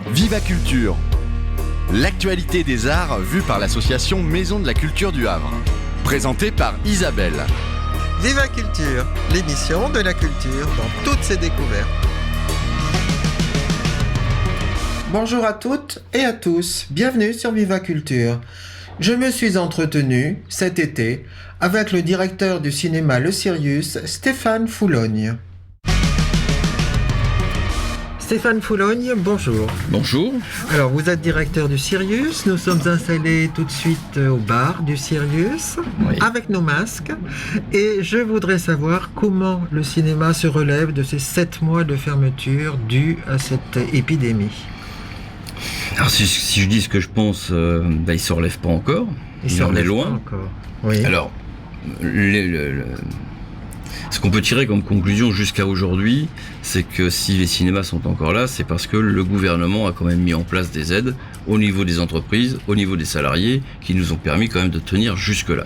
Viva Culture, l'actualité des arts vue par l'association Maison de la Culture du Havre. Présentée par Isabelle. Viva Culture, l'émission de la culture dans toutes ses découvertes. Bonjour à toutes et à tous, bienvenue sur Viva Culture. Je me suis entretenu cet été avec le directeur du cinéma Le Sirius, Stéphane Foulogne. Stéphane Foulogne, bonjour. Bonjour. Alors, vous êtes directeur du Sirius. Nous sommes installés tout de suite au bar du Sirius, oui, avec nos masques. Et je voudrais savoir comment le cinéma se relève de ces 7 mois de fermeture dus à cette épidémie. Alors, si je dis ce que je pense, il ne se relève pas encore. Il en est loin. Oui. Alors, ce qu'on peut tirer comme conclusion jusqu'à aujourd'hui, c'est que si les cinémas sont encore là, c'est parce que le gouvernement a quand même mis en place des aides au niveau des entreprises, au niveau des salariés, qui nous ont permis quand même de tenir jusque-là.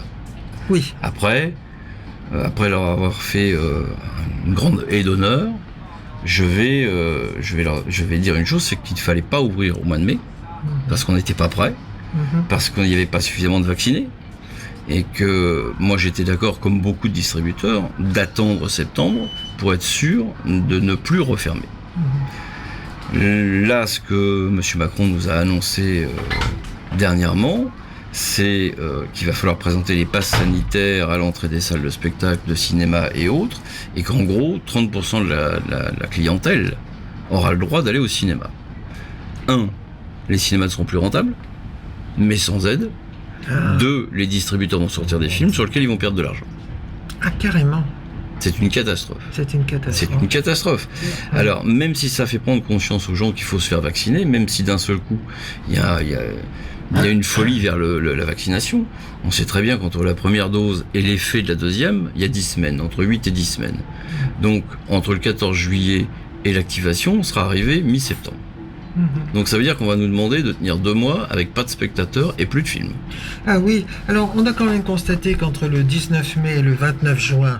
Oui. Après leur avoir fait une grande aide d'honneur, je vais dire une chose, c'est qu'il ne fallait pas ouvrir au mois de mai, parce qu'on n'était pas prêt, parce qu'il n'y avait pas suffisamment de vaccinés. Et que moi j'étais d'accord, comme beaucoup de distributeurs, d'attendre septembre pour être sûr de ne plus refermer. Là, ce que M. Macron nous a annoncé dernièrement, c'est qu'il va falloir présenter les passes sanitaires à l'entrée des salles de spectacle, de cinéma et autres, et qu'en gros, 30% de la clientèle aura le droit d'aller au cinéma. Les cinémas ne seront plus rentables, mais sans aide. 2, les distributeurs vont sortir des films sur lesquels ils vont perdre de l'argent. Ah, carrément. C'est une catastrophe. C'est une catastrophe. Alors, même si ça fait prendre conscience aux gens qu'il faut se faire vacciner, même si d'un seul coup, il y a une folie vers la vaccination, on sait très bien qu'entre la première dose et l'effet de la deuxième, il y a 10 semaines, entre 8 et 10 semaines. Donc, entre le 14 juillet et l'activation, on sera arrivé mi-septembre. Donc ça veut dire qu'on va nous demander de tenir 2 mois avec pas de spectateurs et plus de films. Ah oui, alors on a quand même constaté qu'entre le 19 mai et le 29 juin,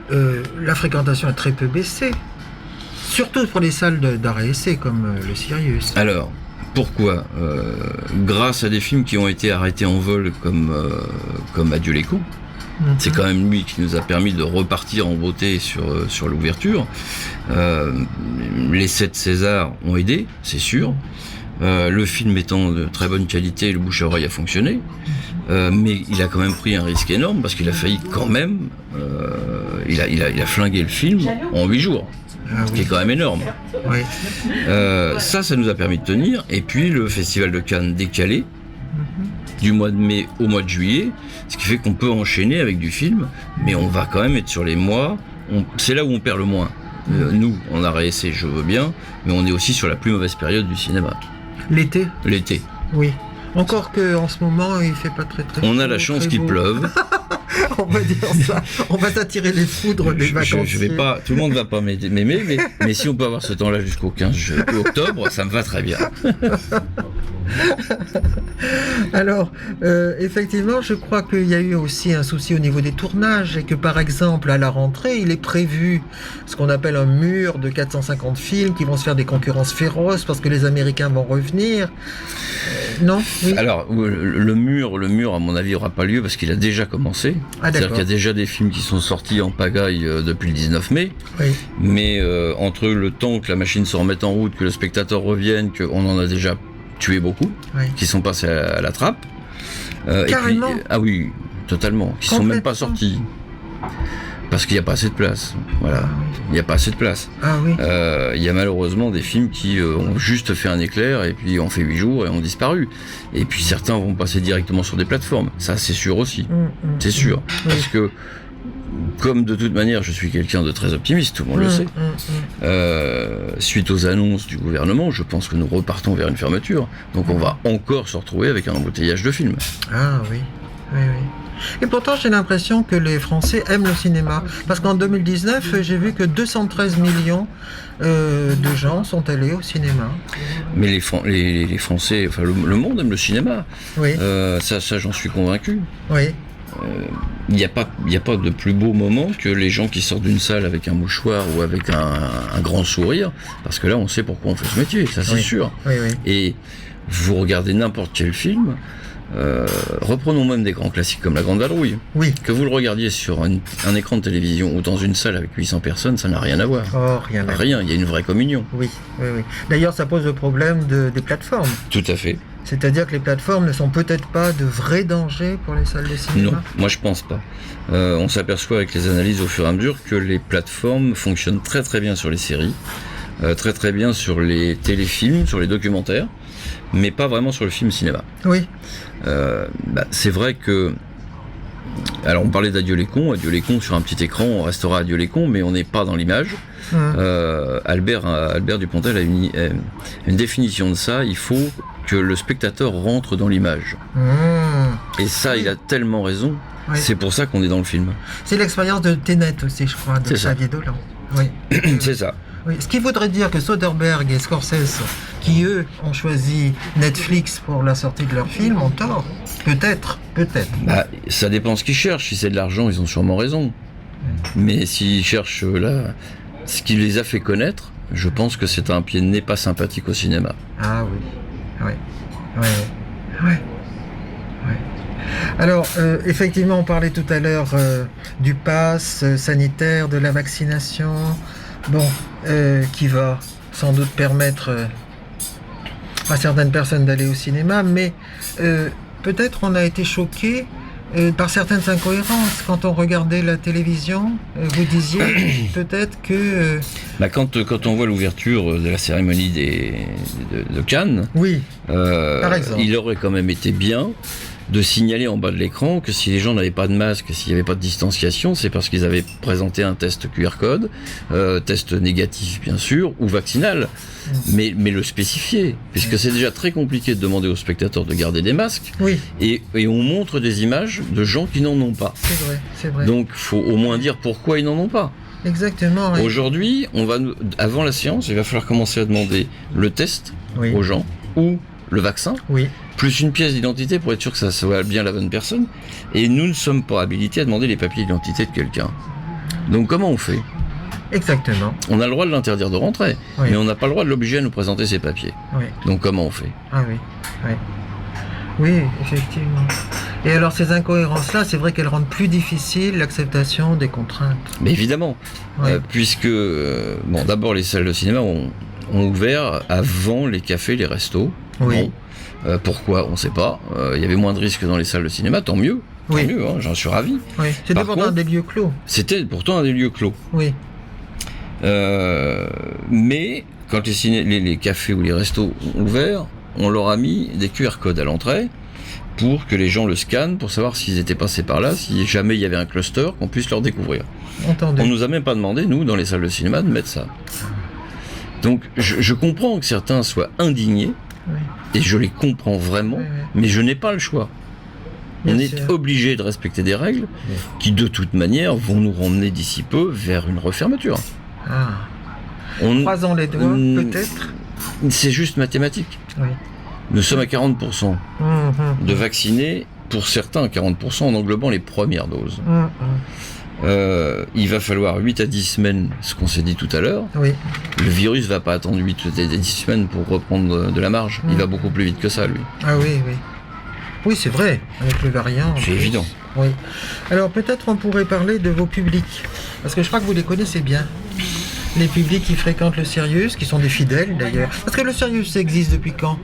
la fréquentation a très peu baissé. Surtout pour les salles d'arrêt essai comme le Sirius. Alors, pourquoi grâce à des films qui ont été arrêtés en vol comme Adieu les cons. C'est quand même lui qui nous a permis de repartir en beauté sur l'ouverture. Les 7 Césars ont aidé, c'est sûr. Le film étant de très bonne qualité, le bouche à oreille a fonctionné. Mais il a quand même pris un risque énorme parce qu'il a failli quand même... il a flingué le film en 8 jours. Ce qui est quand même énorme. Oui. Ça nous a permis de tenir. Et puis le Festival de Cannes décalé du mois de mai au mois de juillet, ce qui fait qu'on peut enchaîner avec du film, mais on va quand même être sur les mois, c'est là où on perd le moins. Nous, en arrêt essai, je veux bien, mais on est aussi sur la plus mauvaise période du cinéma. L'été ? L'été. Oui. Encore qu'en ce moment, il fait pas très on a la chance qu'il pleuve. On va dire ça. On va s'attirer les foudres des vacances. Je vais pas, tout le monde va pas m'aimer, mais si on peut avoir ce temps-là jusqu'au 15 octobre, ça me va très bien. Alors, effectivement, je crois qu'il y a eu aussi un souci au niveau des tournages et que, par exemple, à la rentrée, il est prévu ce qu'on appelle un mur de 450 films qui vont se faire des concurrences féroces parce que les Américains vont revenir. Non ? Oui. Alors, le mur, à mon avis, n'aura pas lieu parce qu'il a déjà commencé. C'est-à-dire qu'il y a déjà des films qui sont sortis en pagaille depuis le 19 mai. Oui. Mais entre le temps que la machine se remette en route, que le spectateur revienne, qu'on en a déjà tué beaucoup, qui sont passés à la trappe. Carrément. Et puis, ah oui, totalement. Qui sont même pas sortis. Parce qu'il n'y a pas assez de place. Voilà. Il n'y a pas assez de place. Ah oui. Il y a malheureusement des films qui ont juste fait un éclair et puis ont fait 8 jours et ont disparu. Et puis certains vont passer directement sur des plateformes. Ça, c'est sûr aussi. C'est sûr. Parce que, comme de toute manière, je suis quelqu'un de très optimiste, tout le monde le sait. Suite aux annonces du gouvernement, je pense que nous repartons vers une fermeture. Donc on va encore se retrouver avec un embouteillage de films. Ah oui. Oui. Et pourtant, j'ai l'impression que les Français aiment le cinéma. Parce qu'en 2019, j'ai vu que 213 millions de gens sont allés au cinéma. Mais les Français, enfin le monde aime le cinéma. Oui. Ça j'en suis convaincu. Oui. il n'y a pas de plus beau moment que les gens qui sortent d'une salle avec un mouchoir ou avec un grand sourire, parce que là, on sait pourquoi on fait ce métier, ça c'est sûr. Oui. Et vous regardez n'importe quel film, reprenons même des grands classiques comme La Grande Vadrouille. Oui. Que vous le regardiez sur un écran de télévision ou dans une salle avec 800 personnes, ça n'a rien à voir. Oh, rien. Rien, il y a une vraie communion. Oui. D'ailleurs, ça pose le problème des plateformes. Tout à fait. C'est-à-dire que les plateformes ne sont peut-être pas de vrais dangers pour les salles de cinéma. Non, moi je pense pas. On s'aperçoit avec les analyses au fur et à mesure que les plateformes fonctionnent très très bien sur les séries, très très bien sur les téléfilms, sur les documentaires, mais pas vraiment sur le film cinéma. Oui. C'est vrai que... Alors on parlait d'Adieu les cons sur un petit écran, on restera Adieu les cons, mais on n'est pas dans l'image. Albert Dupontel a une définition de ça, il faut que le spectateur rentre dans l'image. Et ça, il a tellement raison, c'est pour ça qu'on est dans le film. C'est l'expérience de Tenet aussi, je crois, de Xavier Dolan. Oui. C'est ça. Oui. Ce qui voudrait dire que Soderbergh et Scorsese, qui eux ont choisi Netflix pour la sortie de leur film, ont tort. Peut-être. Ça dépend ce qu'ils cherchent. Si c'est de l'argent, ils ont sûrement raison. Mais s'ils cherchent là, ce qui les a fait connaître, je pense que c'est un pied de nez pas sympathique au cinéma. Ah oui. Alors, effectivement, on parlait tout à l'heure du pass sanitaire, de la vaccination, qui va sans doute permettre à certaines personnes d'aller au cinéma, mais peut-être on a été choqué par certaines incohérences. Quand on regardait la télévision, vous disiez peut-être que... Quand on voit l'ouverture de la cérémonie de Cannes, oui, par exemple. Il aurait quand même été bien de signaler en bas de l'écran que si les gens n'avaient pas de masque, s'il n'y avait pas de distanciation, c'est parce qu'ils avaient présenté un test QR code, test négatif bien sûr, ou vaccinal, mais le spécifier, puisque c'est déjà très compliqué de demander aux spectateurs de garder des masques, et on montre des images de gens qui n'en ont pas. C'est vrai. Donc il faut au moins dire pourquoi ils n'en ont pas. Exactement. Oui. Aujourd'hui, avant la séance, il va falloir commencer à demander le test aux gens, ou le vaccin, plus une pièce d'identité pour être sûr que ça soit bien la bonne personne. Et nous ne sommes pas habilités à demander les papiers d'identité de quelqu'un. Donc comment on fait ? Exactement. On a le droit de l'interdire de rentrer, mais on n'a pas le droit de l'obliger à nous présenter ses papiers. Donc comment on fait ? Oui, effectivement. Et alors ces incohérences-là, c'est vrai qu'elles rendent plus difficile l'acceptation des contraintes. Mais évidemment, puisque d'abord les salles de cinéma ont ouvert avant les cafés, les restos. Pourquoi ? On ne sait pas. Il y avait moins de risques dans les salles de cinéma, tant mieux. Tant mieux, j'en suis ravi. C'était pourtant des lieux clos. C'était pourtant un des lieux clos. Mais quand les cafés ou les restos ont ouvert, on leur a mis des QR codes à l'entrée pour que les gens le scannent, pour savoir s'ils étaient passés par là, si jamais il y avait un cluster, qu'on puisse leur découvrir. Entendu. On nous a même pas demandé, nous, dans les salles de cinéma, de mettre ça. Donc je comprends que certains soient indignés, et je les comprends vraiment, mais je n'ai pas le choix. On est obligé de respecter des règles qui, de toute manière, vont nous ramener d'ici peu vers une refermeture. Croisons les doigts, peut-être. C'est juste mathématique. Nous sommes à 40% de vaccinés, pour certains 40% en englobant les premières doses. Il va falloir 8 à 10 semaines, ce qu'on s'est dit tout à l'heure. Le virus ne va pas attendre 8 à 10 semaines pour reprendre de la marge. Il va beaucoup plus vite que ça, lui. Oui, c'est vrai, avec le variant. C'est évident. Alors peut-être on pourrait parler de vos publics, parce que je crois que vous les connaissez bien. Les publics qui fréquentent le Sirius, qui sont des fidèles d'ailleurs. Parce que le Sirius existe depuis quand ?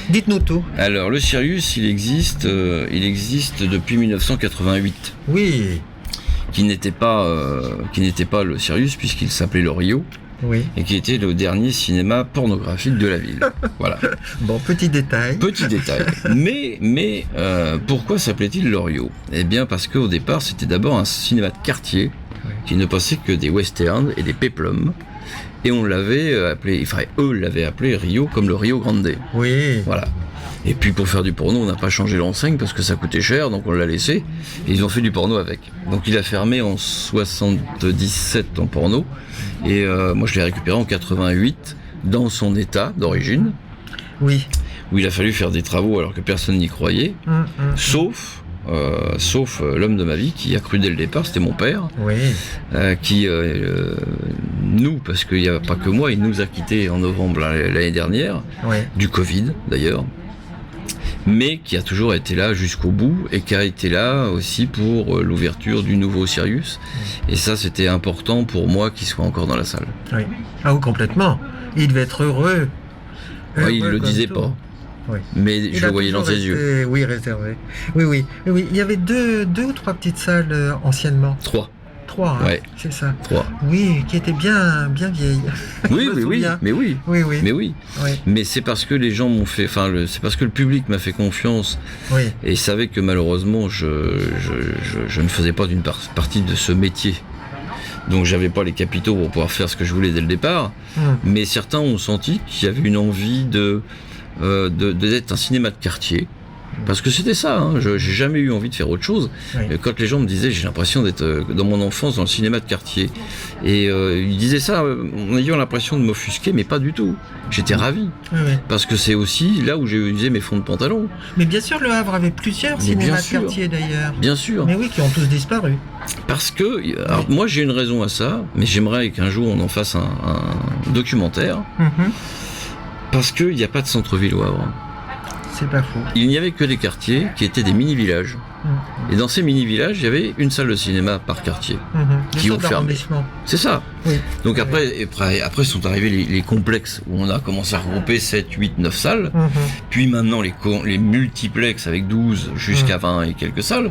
Dites-nous tout. Alors le Sirius, il existe depuis 1988. Oui. Qui n'était pas le Sirius puisqu'il s'appelait le Rio. Et qui était le dernier cinéma pornographique de la ville. Voilà. Bon, petit détail. Mais pourquoi s'appelait-il le Rio ? Eh bien parce qu'au départ, c'était d'abord un cinéma de quartier qui ne passait que des westerns et des péplums. Et on l'avait appelé, eux l'avaient appelé Rio comme le Rio Grande. Voilà. Et puis pour faire du porno, on n'a pas changé l'enseigne parce que ça coûtait cher, donc on l'a laissé. Et ils ont fait du porno avec. Donc il a fermé en 77 en porno. Et moi je l'ai récupéré en 88 dans son état d'origine. Où il a fallu faire des travaux alors que personne n'y croyait. Sauf sauf l'homme de ma vie qui a cru dès le départ, c'était mon père, Oui. qui nous, parce qu'il n'y a pas que moi, il nous a quittés en novembre l'année dernière, Oui. du Covid d'ailleurs, mais qui a toujours été là jusqu'au bout et qui a été là aussi pour l'ouverture du nouveau Sirius. Et ça, c'était important pour moi qu'il soit encore dans la salle. Oui. Ah oui, complètement. Il devait être heureux. Ouais, il Heureux le comme disait tout. pas, Oui. mais Il je a le voyais dans toujours ses yeux. été, oui, réservé. Oui, oui. Oui, oui. Il y avait deux ou trois petites salles anciennement. 3. 3, hein, Ouais. c'est ça. 3. Oui, qui étaient bien vieilles. Oui, Je me oui, oui, souviens. mais oui. Oui, oui. Mais oui. Oui, Mais c'est parce que les gens m'ont fait, c'est parce que le public m'a fait confiance oui. et savait que malheureusement je ne faisais pas d'une partie de ce métier. Donc j'avais pas les capitaux pour pouvoir faire ce que je voulais dès le départ. Mais certains ont senti qu'il y avait une envie d'être un cinéma de quartier. Parce que c'était ça, hein. J'ai jamais eu envie de faire autre chose. Oui. Quand les gens me disaient, j'ai l'impression d'être dans mon enfance dans le cinéma de quartier. Et ils disaient ça en ayant l'impression de m'offusquer, mais pas du tout. J'étais ravi. Oui, oui. Parce que c'est aussi là où j'ai usé mes fonds de pantalon. Mais bien sûr, Le Havre avait plusieurs Mais cinémas bien de sûr. quartier d'ailleurs. Bien sûr. Mais oui, qui ont tous disparu. Parce que, alors, moi j'ai une raison à ça, mais j'aimerais qu'un jour on en fasse un documentaire. Mhm. Parce qu'il n'y a pas de centre-ville au Havre. C'est pas faux. Il n'y avait que des quartiers qui étaient des mini-villages. Mhm. Et dans ces mini-villages, il y avait une salle de cinéma par quartier. Mhm. Des Qui ont sortes fermé. d'arrondissements. C'est ça. Oui. Donc après sont arrivés les complexes où on a commencé à regrouper 7, 8, 9 salles. Mhm. Puis maintenant les multiplexes avec 12 jusqu'à 20 et quelques salles.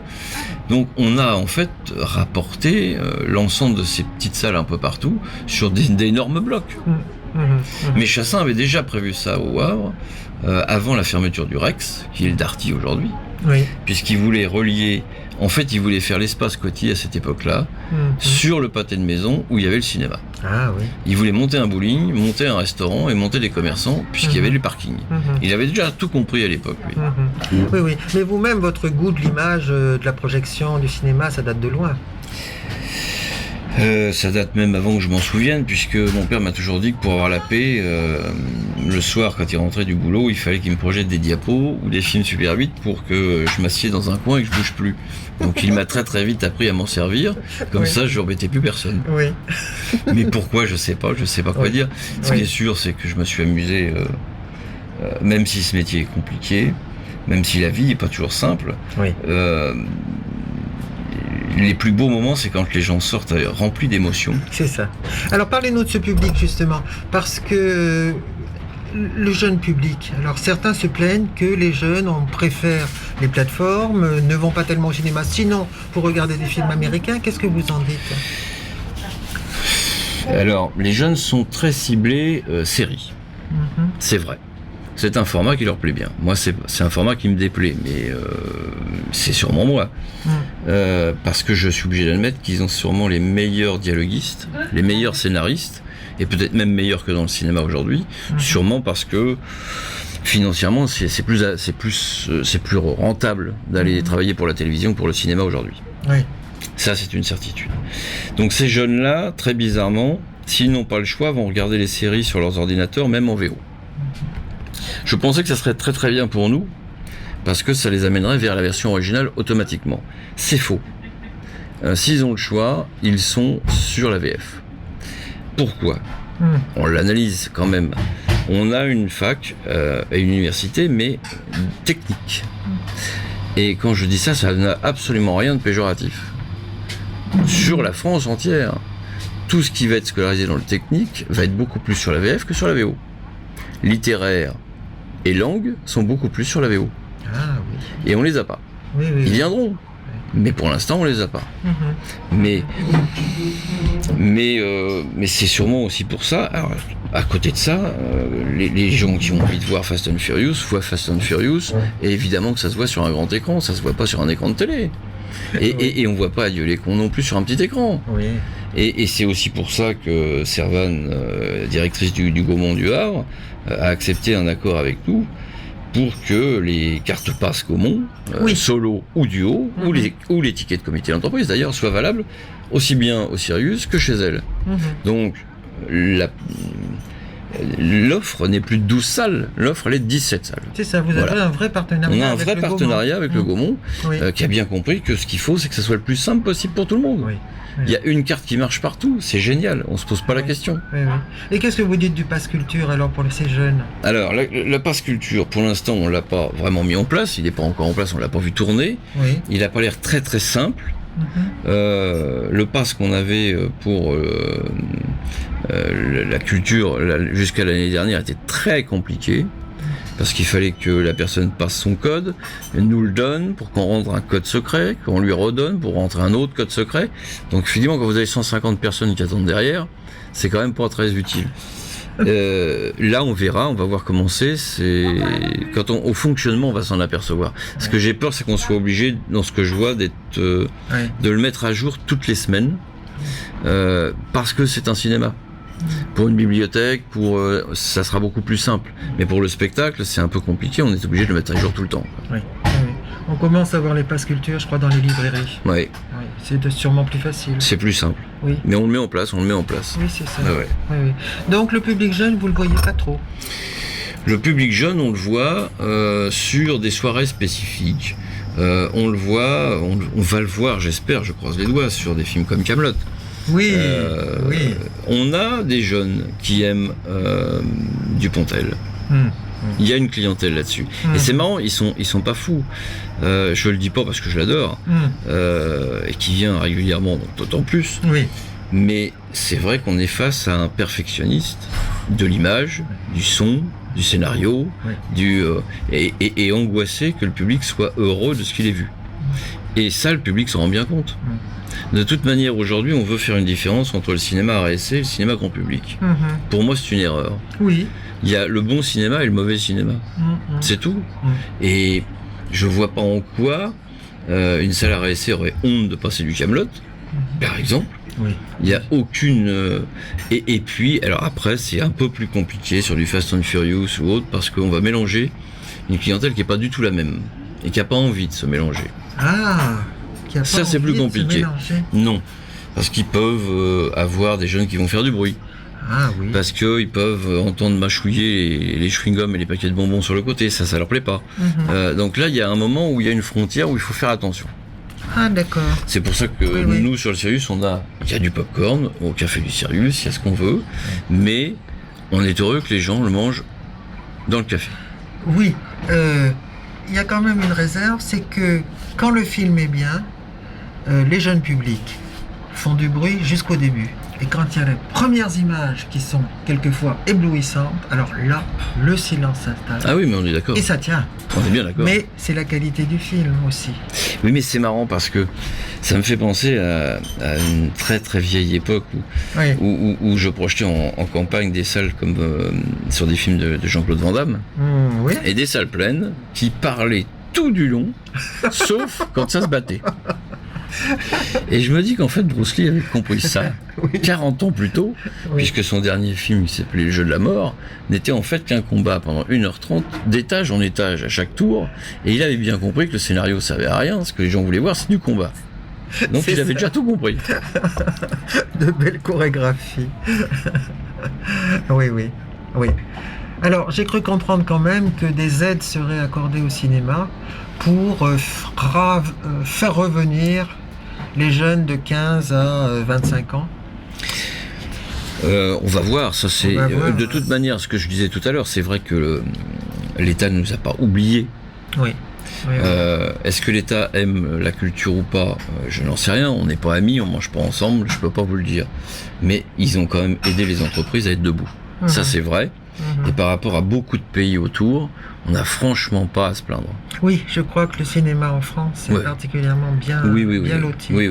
Donc on a en fait rapporté l'ensemble de ces petites salles un peu partout sur d'énormes blocs. Mhm. Mhm. Mais Chassin avait déjà prévu ça au Havre avant la fermeture du Rex, qui est le Darty aujourd'hui, Oui. puisqu'il voulait relier, en fait il voulait faire l'espace Coty à cette époque-là, Mhm. sur le pâté de maison où il y avait le cinéma. Ah oui. Il voulait monter un bowling, monter un restaurant et monter des commerçants, puisqu'il y avait les parkings. Mhm. Il avait déjà tout compris à l'époque, lui. Mhm. Oui, oui. Mais vous-même, votre goût de l'image, de la projection, du cinéma, ça date de loin. Ça date même avant que je m'en souvienne, puisque mon père m'a toujours dit que pour avoir la paix, le soir quand il rentrait du boulot, il fallait qu'il me projette des diapos ou des films Super 8 pour que je m'assieds dans un coin et que je bouge plus. Donc il m'a très très vite appris à m'en servir, comme Oui. ça je embêtais plus personne. Oui. Mais pourquoi, je sais pas quoi Oui. dire. Ce Oui. qui est sûr, c'est que je me suis amusé, même si ce métier est compliqué, même si la vie est pas toujours simple. Oui. Les plus beaux moments, c'est quand les gens sortent remplis d'émotions. C'est ça. Alors parlez-nous de ce public justement, parce que le jeune public, alors certains se plaignent que les jeunes, on préfère les plateformes, ne vont pas tellement au cinéma, sinon pour regarder des films américains, qu'est-ce que vous en dites? Alors, les jeunes sont très ciblés séries, Mhm. c'est vrai. C'est un format qui leur plaît bien. Moi, c'est un format qui me déplaît, mais c'est sûrement moi. Parce que je suis obligé d'admettre qu'ils ont sûrement les meilleurs dialoguistes, les meilleurs scénaristes, et peut-être même meilleurs que dans le cinéma aujourd'hui, sûrement parce que financièrement, c'est plus rentable d'aller travailler pour la télévision que pour le cinéma aujourd'hui. Oui. Ça, c'est une certitude. Donc ces jeunes-là, très bizarrement, s'ils n'ont pas le choix, vont regarder les séries sur leurs ordinateurs, même en VO. Je pensais que ça serait très très bien pour nous, parce que ça les amènerait vers la version originale automatiquement. C'est faux. S'ils ont le choix, ils sont sur la VF. Pourquoi ? On l'analyse quand même. On a une fac et une université, mais technique. Et quand je dis ça, ça n'a absolument rien de péjoratif. Sur la France entière, tout ce qui va être scolarisé dans le technique va être beaucoup plus sur la VF que sur la VO. Littéraire et langue sont beaucoup plus sur la VO. Ah oui. Et on les a pas. Oui, oui. Ils viendront. Mais pour l'instant, on les a pas. Mhm. Mais c'est sûrement aussi pour ça. Alors, à côté de ça, les gens qui ont envie de voir Fast and Furious voient Fast and Furious. Et évidemment que ça se voit sur un grand écran, ça se voit pas sur un écran de télé. Et on voit pas Adieu les cons non plus sur un petit écran. Oui. Et c'est aussi pour ça que Servane, directrice du Gaumont du Havre, a accepté un accord avec nous pour que les cartes passes Gaumont, solo ou duo, ou les tickets de comité d'entreprise d'ailleurs, soient valables aussi bien au Sirius que chez elle. Donc, l'offre n'est plus de 12 salles, l'offre elle est de 17 salles. C'est ça, vous avez un vrai partenariat. On a un vrai partenariat avec le Gaumont, Oui. qui a bien compris que ce qu'il faut, c'est que ça soit le plus simple possible pour tout le monde. Oui. Il y a une carte qui marche partout, c'est génial, on se pose pas la Oui. question. Oui, oui. Et qu'est-ce que vous dites du pass culture alors pour ces jeunes? Alors, la passe culture, pour l'instant, on l'a pas vraiment mis en place, il n'est pas encore en place, on l'a pas vu tourner. Oui. Il n'a pas l'air très très simple. Mhm. Le pass qu'on avait pour la culture jusqu'à l'année dernière était très compliqué. Parce qu'il fallait que la personne passe son code, nous le donne pour qu'on rentre un code secret, qu'on lui redonne pour rentrer un autre code secret. Donc finalement, quand vous avez 150 personnes qui attendent derrière, c'est quand même pas très utile. Là, on verra, on va voir comment c'est. Quand au fonctionnement, on va s'en apercevoir. Ce que j'ai peur, c'est qu'on soit obligé, dans ce que je vois, de le mettre à jour toutes les semaines, parce que c'est un cinéma. Pour une bibliothèque, ça sera beaucoup plus simple. Mais pour le spectacle, c'est un peu compliqué, on est obligé de le mettre à jour tout le temps. Oui. Oui. On commence à voir les passes culture, je crois, dans les librairies. Oui. Oui. C'est sûrement plus facile. C'est plus simple. Oui. Mais on le met en place. Oui, c'est ça. Ah ouais. Oui, oui. Donc le public jeune, vous le voyez pas trop? Le public jeune, on le voit sur des soirées spécifiques. On le voit, on va le voir, j'espère, je croise les doigts, sur des films comme Kaamelott. Oui, oui. On a des jeunes qui aiment Dupontel. Il y a une clientèle là-dessus. Et c'est marrant, ils sont pas fous. Je le dis pas parce que je l'adore, et qui vient régulièrement, donc d'autant plus. Oui. Mais c'est vrai qu'on est face à un perfectionniste de l'image, du son, du scénario, et angoissé que le public soit heureux de ce qu'il ait vu. Et ça, le public s'en rend bien compte. De toute manière, aujourd'hui, on veut faire une différence entre le cinéma RSC et le cinéma grand public. Pour moi, c'est une erreur. Oui. Il y a le bon cinéma et le mauvais cinéma. C'est tout. Et je vois pas en quoi une salle RSC aurait honte de passer du Kaamelott, par exemple. Oui. Il n'y a aucune... Et puis, alors après, c'est un peu plus compliqué sur du Fast and Furious ou autre, parce qu'on va mélanger une clientèle qui n'est pas du tout la même, et qui n'a pas envie de se mélanger. Ah, ça, c'est plus compliqué. Non, parce qu'ils peuvent avoir des jeunes qui vont faire du bruit. Ah oui. Parce qu'ils peuvent entendre mâchouiller les chewing-gums et les paquets de bonbons sur le côté, ça leur plaît pas. Donc là, il y a un moment où il y a une frontière où il faut faire attention. Ah d'accord. C'est pour ça que nous, sur le Sirius, il y a du popcorn au café du Sirius, il y a ce qu'on veut, mais on est heureux que les gens le mangent dans le café. Oui, il y a quand même une réserve, c'est que quand le film est bien, les jeunes publics font du bruit jusqu'au début. Et quand il y a les premières images qui sont quelquefois éblouissantes, alors là, le silence s'installe. Ah oui, mais on est d'accord. Et ça tient. On est bien d'accord. Mais c'est la qualité du film aussi. Oui, mais c'est marrant parce que ça me fait penser à une très très vieille époque où je projetais en campagne des salles comme sur des films de Jean-Claude Van Damme. Oui. Et des salles pleines qui parlaient tout du long, sauf quand ça se battait. Et je me dis qu'en fait Bruce Lee avait compris ça 40 ans plus tôt, puisque son dernier film qui s'appelait Le Jeu de la Mort n'était en fait qu'un combat pendant 1h30 d'étage en étage à chaque tour, et il avait bien compris que le scénario servait à rien, ce que les gens voulaient voir c'est du combat. Donc il avait déjà tout compris. De belles chorégraphies. Oui. Alors j'ai cru comprendre quand même que des aides seraient accordées au cinéma pour faire revenir les jeunes de 15 à 25 ans. On va voir, ça c'est de toute manière ce que je disais tout à l'heure, c'est vrai que l'État ne nous a pas oubliés. Oui. Est-ce que l'État aime la culture ou pas? Je n'en sais rien, on n'est pas amis, on mange pas ensemble, je peux pas vous le dire. Mais ils ont quand même aidé les entreprises à être debout. Ça c'est vrai. Et par rapport à beaucoup de pays autour, on n'a franchement pas à se plaindre. Oui, je crois que le cinéma en France est particulièrement bien loti. Oui.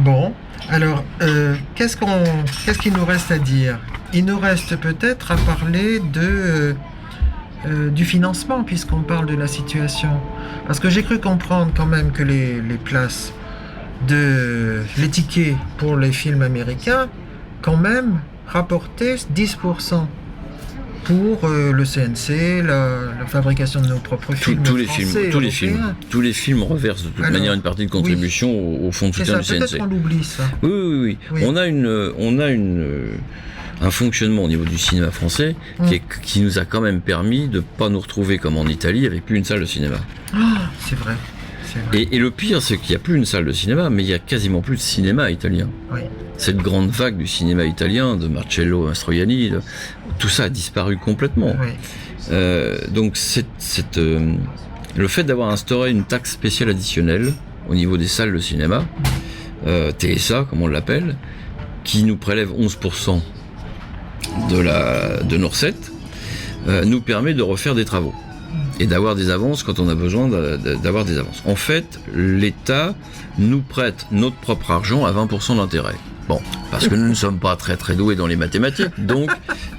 Bon, alors, qu'est-ce qu'il nous reste à dire? Il nous reste peut-être à parler du financement, puisqu'on parle de la situation. Parce que j'ai cru comprendre quand même que les places les tickets pour les films américains, quand même, rapportaient 10%. pour le CNC, la fabrication de nos propres films tous les français, tous les films reversent de toute manière une partie de contribution au fonds de soutien du CNC. Peut-être qu'on l'oublie ça. Oui. On a un fonctionnement au niveau du cinéma français qui nous a quand même permis de pas nous retrouver comme en Italie avec plus une salle de cinéma. C'est vrai. Et le pire, c'est qu'il n'y a plus une salle de cinéma, mais il y a quasiment plus de cinéma italien. Oui. Cette grande vague du cinéma italien, de Marcello Mastroianni, tout ça a disparu complètement. Oui. Donc le fait d'avoir instauré une taxe spéciale additionnelle au niveau des salles de cinéma, TSA comme on l'appelle, qui nous prélève 11% de nos recettes, nous permet de refaire des travaux et d'avoir des avances quand on a besoin d'avoir des avances. En fait, l'État nous prête notre propre argent à 20% d'intérêt. Bon, parce que nous ne sommes pas très très doués dans les mathématiques, donc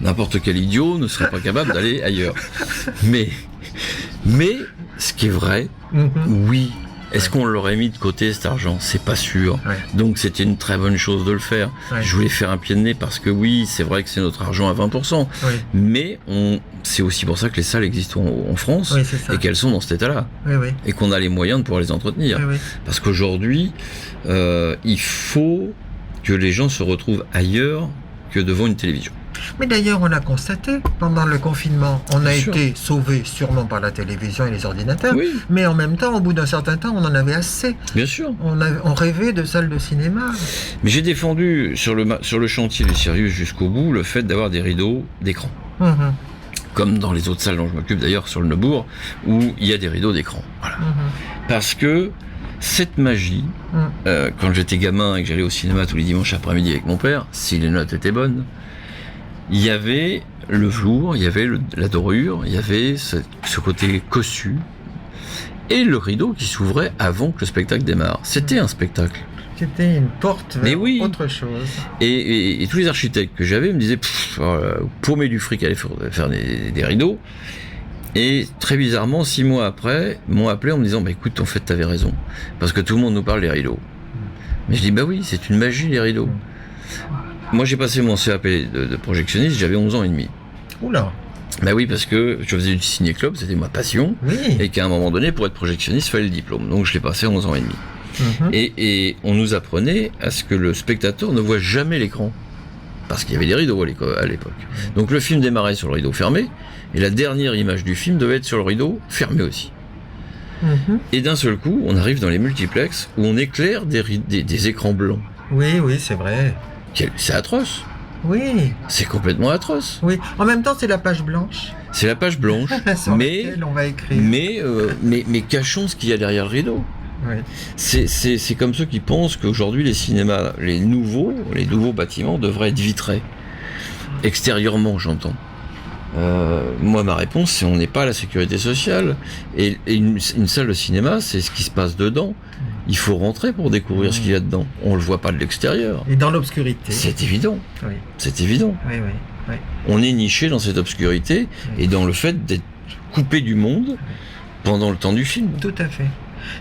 n'importe quel idiot ne serait pas capable d'aller ailleurs. Mais ce qui est vrai, oui. Est-ce qu'on l'aurait mis de côté cet argent ? C'est pas sûr. Ouais. Donc c'était une très bonne chose de le faire. Ouais. Je voulais faire un pied de nez parce que oui, c'est vrai que c'est notre argent à 20%. Ouais. Mais c'est aussi pour ça que les salles existent en France et qu'elles sont dans cet état-là. Oui. Et qu'on a les moyens de pouvoir les entretenir. Oui. Parce qu'aujourd'hui, il faut que les gens se retrouvent ailleurs que devant une télévision. Mais d'ailleurs, on l'a constaté, pendant le confinement, on a Bien sûr. été sauvés sûrement par la télévision et les ordinateurs, Oui, mais en même temps, au bout d'un certain temps, on en avait assez. bien sûr. On rêvait de salles de cinéma. Mais j'ai défendu sur le chantier du Sirius jusqu'au bout le fait d'avoir des rideaux d'écran. Comme dans les autres salles dont je m'occupe d'ailleurs sur le Neubourg, où il y a des rideaux d'écran. Voilà. Parce que cette magie, quand j'étais gamin et que j'allais au cinéma tous les dimanches après-midi avec mon père, si les notes étaient bonnes, il y avait le velours, il y avait la dorure, il y avait ce côté cossu, et le rideau qui s'ouvrait avant que le spectacle démarre. C'était un spectacle. C'était une porte vers oui. autre chose. Et tous les architectes que j'avais me disaient paumé du fric, aller faire des rideaux. Et très bizarrement, 6 mois après, m'ont appelé en me disant écoute, en fait, t'avais raison. Parce que tout le monde nous parle des rideaux. Mais je dis oui, c'est une magie, les rideaux. Moi, j'ai passé mon CAP de projectionniste, j'avais 11 ans et demi. Oula. Oui, parce que je faisais du ciné-club, c'était ma passion. Oui. Et qu'à un moment donné, pour être projectionniste, il fallait le diplôme. Donc, je l'ai passé à 11 ans et demi. Et on nous apprenait à ce que le spectateur ne voit jamais l'écran. Parce qu'il y avait des rideaux à l'époque. Donc, le film démarrait sur le rideau fermé, et la dernière image du film devait être sur le rideau fermé aussi. Et d'un seul coup, on arrive dans les multiplexes où on éclaire des écrans blancs. Oui, c'est vrai. C'est atroce. Oui. C'est complètement atroce. Oui. En même temps, c'est la page blanche. C'est la page blanche, sur mais laquelle on va écrire. Mais cachons ce qu'il y a derrière le rideau. Oui. C'est comme ceux qui pensent qu'aujourd'hui les cinémas, les nouveaux bâtiments devraient être vitrés. Extérieurement, j'entends. Moi, ma réponse, c'est on n'est pas à la sécurité sociale. Et une salle de cinéma, c'est ce qui se passe dedans. Il faut rentrer pour découvrir ce qu'il y a dedans. On le voit pas de l'extérieur. Et dans l'obscurité. C'est évident. Oui. C'est évident. Oui. On est niché dans cette obscurité et dans le fait d'être coupé du monde pendant le temps du film. Tout à fait.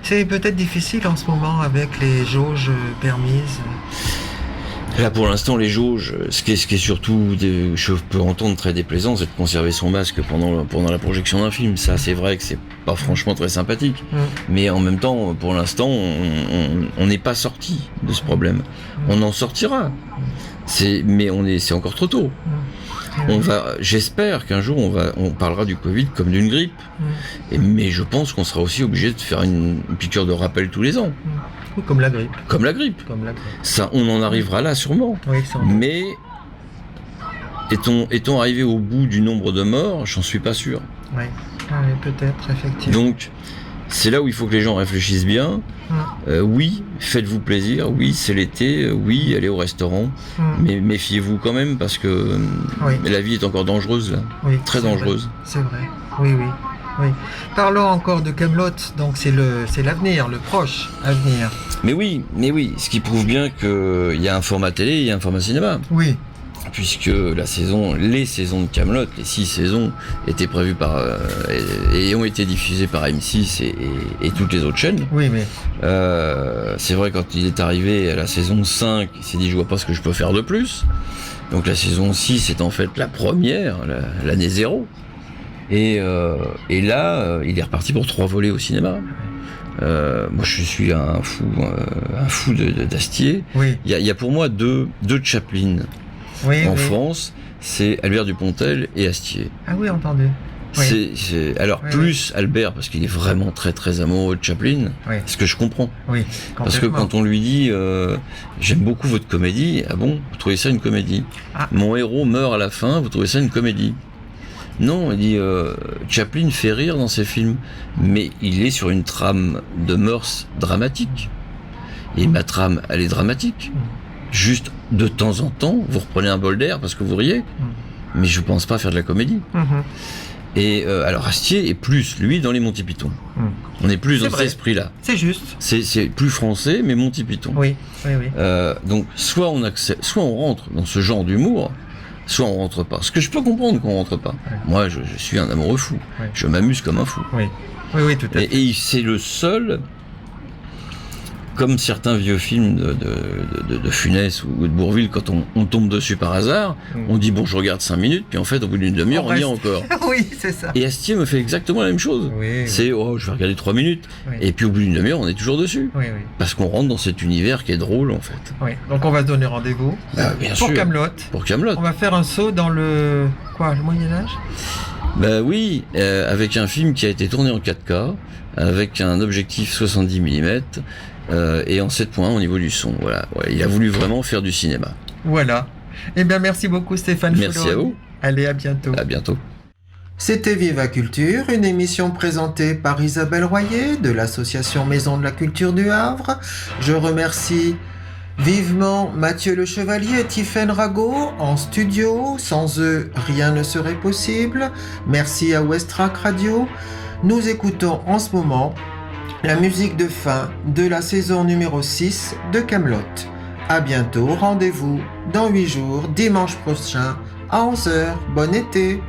C'est peut-être difficile en ce moment avec les jauges permises. Là, pour l'instant, les jauges, ce qui est surtout, je peux entendre très déplaisant, c'est de conserver son masque pendant la projection d'un film. Ça, c'est vrai que c'est pas franchement très sympathique. Mais en même temps, pour l'instant, on n'est pas sorti de ce problème. On en sortira. Mais c'est encore trop tôt. J'espère qu'un jour on parlera du Covid comme d'une grippe. Mais je pense qu'on sera aussi obligé de faire une piqûre de rappel tous les ans. Oui, comme la grippe. Comme la grippe. Ça, on en arrivera là sûrement. Oui, mais est-on arrivé au bout du nombre de morts ? J'en suis pas sûr. Oui, peut-être, effectivement. Donc, c'est là où il faut que les gens réfléchissent bien. Oui, faites-vous plaisir. Oui, c'est l'été. Oui, allez au restaurant. Mais méfiez-vous quand même parce que la vie est encore dangereuse là. Oui, très dangereuse. C'est vrai. Oui. Parlons encore de Kaamelott. Donc c'est l'avenir, le proche avenir. Mais oui. Ce qui prouve bien qu'il y a un format télé, il y a un format cinéma. Oui. puisque les saisons de Kaamelott, les 6 saisons, étaient prévues et ont été diffusées par M6 et toutes les autres chaînes. Oui, mais... c'est vrai, quand il est arrivé à la saison 5, il s'est dit, je vois pas ce que je peux faire de plus. Donc la saison 6 est en fait la première, l'année 0. Et là, il est reparti pour 3 volets au cinéma. Moi, je suis un fou d'Astier. Oui. Il y a pour moi deux Chaplin en France, c'est Albert Dupontel et Astier. Ah oui, entendu. Oui. Plus Albert, parce qu'il est vraiment très très amoureux de Chaplin, ce que je comprends. Oui, parce que quand on lui dit j'aime beaucoup votre comédie, ah bon, vous trouvez ça une comédie? Mon héros meurt à la fin, vous trouvez ça une comédie? Non, il dit Chaplin fait rire dans ses films, mais il est sur une trame de mœurs dramatique. Et ma trame, elle est dramatique. Juste de temps en temps, vous reprenez un bol d'air parce que vous riez, mais je pense pas faire de la comédie. Et alors Astier est plus, lui, dans les Monty Python. On est plus dans cet esprit-là. C'est juste. C'est plus français, mais Monty Python. Oui. Donc soit on rentre dans ce genre d'humour, soit on rentre pas. Ce que je peux comprendre qu'on rentre pas. Moi, je suis un amoureux fou. Je m'amuse comme un fou. Oui, tout à fait. Et c'est le seul, comme certains vieux films de Funès ou de Bourvil, quand on tombe dessus par hasard, on dit bon, je regarde 5 minutes, puis en fait, au bout d'une demi-heure, on y est encore. Oui, c'est ça. Et Astier me fait exactement la même chose. C'est je vais regarder 3 minutes, et puis au bout d'une demi-heure, on est toujours dessus. Parce qu'on rentre dans cet univers qui est drôle, en fait. Donc on va se donner rendez-vous pour Kaamelott. Pour Kaamelott. On va faire un saut dans le Moyen-Âge. Oui, avec un film qui a été tourné en 4K, avec un objectif 70 mm, et en 7 points au niveau du son. Voilà. Il a voulu vraiment faire du cinéma. Voilà. Eh bien, merci beaucoup Stéphane. Merci à vous. Allez, à bientôt. À bientôt. C'était Viva Culture, une émission présentée par Isabelle Royer de l'association Maison de la Culture du Havre. Je remercie vivement Mathieu Le Chevalier et Tiffaine Rago en studio. Sans eux, rien ne serait possible. Merci à Westrack Radio. Nous écoutons en ce moment la musique de fin de la saison numéro 6 de Kaamelott. À bientôt, rendez-vous dans 8 jours, dimanche prochain à 11h. Bon été!